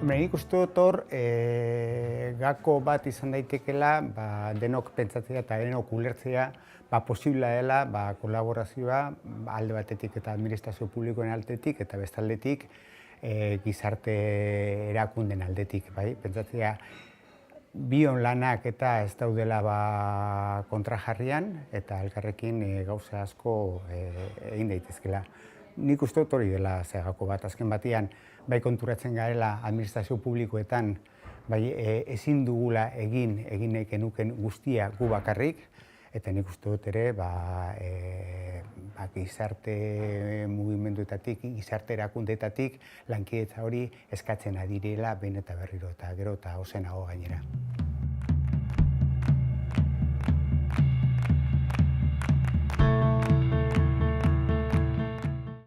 Nik uste dut hor, gako bat izan daitekela, denok pentsatzea eta denok ulertzea, posiblea dela kolaborazioa alde batetik eta administrazio publikoen aldetik eta bestaldetik gizarte erakundeen aldetik. Pentsatzea, bion lanak eta ez daudela kontrajarrian eta elkarrekin gauza asko egin daitezkela. Nik uste dut hori dela gako bat, azken batean, bai konturatzen garela administrazio publikoetan ezin dugula egin nahi genuken guztia gu bakarrik, eta nik uste dut ere gizarte mugimenduetatik, gizarte erakundeetatik lankidetza hori eskatzen adirela behin eta berriro, eta gero eta ozenago gainera.